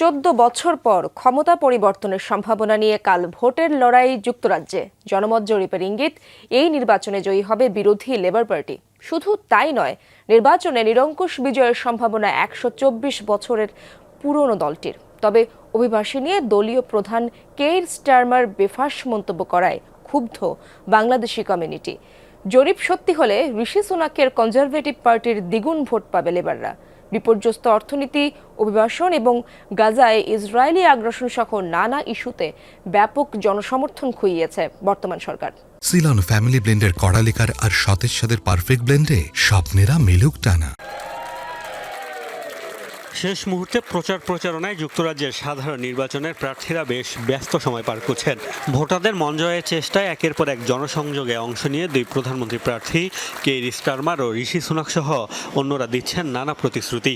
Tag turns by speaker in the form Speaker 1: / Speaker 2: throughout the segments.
Speaker 1: 14 বছর পর ক্ষমতা পরিবর্তনের সম্ভাবনা নিয়ে কাল ভোটের লড়াই যুক্তরাজ্যে। জনমত জরিপের ইঙ্গিত, এই নির্বাচনে জয়ী হবে বিরোধী লেবার পার্টি। শুধু তাই নয়, নির্বাচনে নিরঙ্কুশ বিজয়ের সম্ভাবনা 124 বছরের পুরনো দলটির। তবে অভিবাসী নিয়ে দলীয় প্রধান কেইর স্টারমার বেফাঁস মন্তব্য করায় ক্ষুব্ধ বাংলাদেশি কমিউনিটি। জরিপ সত্যি হলে ঋষি সুনাকের কনজারভেটিভ পার্টির দ্বিগুণ ভোট পাবে লেবাররা। বিপর্যস্ত অর্থনীতি, অভিবাসন এবং গাজায় ইসরায়েলি আগ্রাসন সহ নানা ইস্যুতে ব্যাপক জনসমর্থন খুইয়েছে বর্তমান সরকার।
Speaker 2: সিলন ফ্যামিলি ব্লেন্ডের কড়ালিকার আর সতেজ স্বাদের পারফেক্ট ব্লেন্ডে স্বপ্নেরা মেলুক টানা।
Speaker 3: শেষ মুহূর্তে প্রচারণায় যুক্তরাজ্যের সাধারণ নির্বাচনের প্রার্থীরা বেশ ব্যস্ত সময় পার করছেন। ভোটারদের মন জয়ের চেষ্টায় একের পর এক জনসংযোগে অংশ নিয়ে দুই প্রধানমন্ত্রী প্রার্থী কেইর স্টারমার ও ঋষি সুনাক সহ অন্যরা দিচ্ছেন নানা প্রতিশ্রুতি।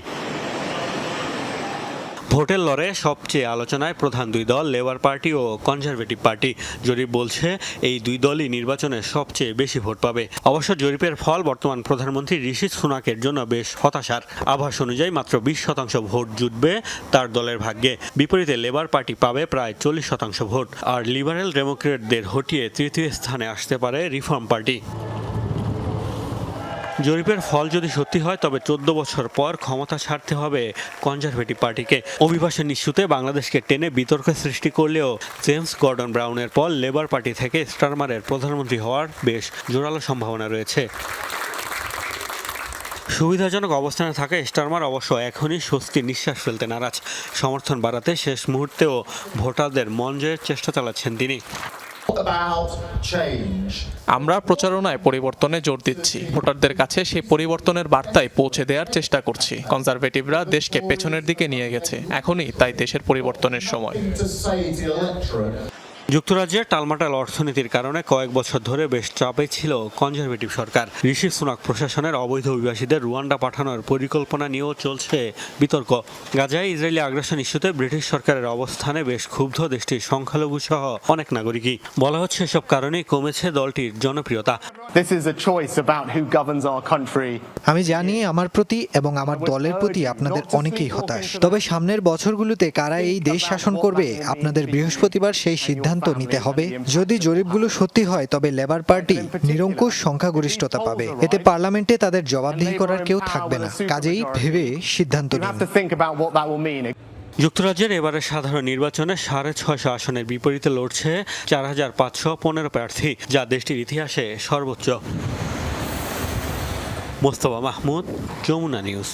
Speaker 3: ভোটের লড়াইয়ে সবচেয়ে আলোচনায় প্রধান দুই দল লেবার পার্টি ও কনজারভেটিভ পার্টি। জরিপ বলছে এই দুই দলই নির্বাচনে সবচেয়ে বেশি ভোট পাবে। অবশ্য জরিপের ফল বর্তমান প্রধানমন্ত্রী ঋষি সুনাকের জন্য বেশ হতাশার। আভাস অনুযায়ী মাত্র 20% ভোট জুটবে তার দলের ভাগ্যে। বিপরীতে লেবার পার্টি পাবে প্রায় 40% ভোট, আর লিবারেল ডেমোক্রেটদের হটিয়ে তৃতীয় স্থানে আসতে পারে রিফর্ম পার্টি। জরিপের ফল যদি সত্যি হয়, তবে 14 বছর পর ক্ষমতা ছাড়তে হবে কনজারভেটিভ পার্টিকে। অভিবাসন ইস্যুতে বাংলাদেশকে টেনে বিতর্ক সৃষ্টি করলেও জেমস গর্ডন ব্রাউনের পর লেবার পার্টি থেকে স্টারমারের প্রধানমন্ত্রী হওয়ার বেশ জোরালো সম্ভাবনা রয়েছে। সুবিধাজনক অবস্থানে থাকা স্টারমার অবশ্য এখনই স্বস্তি নিঃশ্বাস ফেলতে নারাজ। সমর্থন বাড়াতে শেষ মুহূর্তেও ভোটারদের মন জয়ের চেষ্টা চালাচ্ছেন তিনি।
Speaker 4: আমরা প্রচারণায় পরিবর্তনে জোর দিচ্ছি। ভোটারদের কাছে সেই পরিবর্তনের বার্তায় পৌঁছে দেওয়ার চেষ্টা করছি। কনজারভেটিভরা দেশকে পেছনের দিকে নিয়ে গেছে, এখনই তাই দেশের পরিবর্তনের সময়।
Speaker 3: যুক্তরাজ্যের টালমাটাল অর্থনীতির কারণে কয়েক বছর ধরে বেশ চাপে ছিল কনজারভেটিভ সরকার। ঋষি সুনাক প্রশাসনের অবৈধ অভিবাসীদের রুয়ান্ডা পাঠানোর পরিকল্পনা নিয়েও চলছে বিতর্ক। গাজায় ইসরায়েলি আগ্রাসন ইস্যুতে ব্রিটিশ সরকারের অবস্থানে বেশ ক্ষুব্ধ দেশটির সংখ্যালঘু সহ অনেক নাগরিকই। বলা হচ্ছে এসব কারণেই কমেছে দলটির জনপ্রিয়তা।
Speaker 5: আমি জানি আমার প্রতি এবং আমার দলের প্রতি আপনাদের অনেকেই হতাশ। তবে সামনের বছরগুলোতে কারা এই দেশ শাসন করবে, আপনাদের বৃহস্পতিবার সেই সিদ্ধান্ত নিতে হবে। যদি জরিপগুলো সত্যি হয়, তবে লেবার পার্টি নিরঙ্কুশ সংখ্যাগরিষ্ঠতা পাবে। এতে পার্লামেন্টে তাদের জবাবদিহি করার কেউ থাকবে না। কাজেই ভেবে সিদ্ধান্ত নিন।
Speaker 3: যুক্তরাজ্যের এবারের সাধারণ নির্বাচনে 650 আসনের বিপরীতে লড়ছে 4515 প্রার্থী, যা দেশটির ইতিহাসে সর্বোচ্চ। মোস্তফা মাহমুদ, যমুনা নিউজ।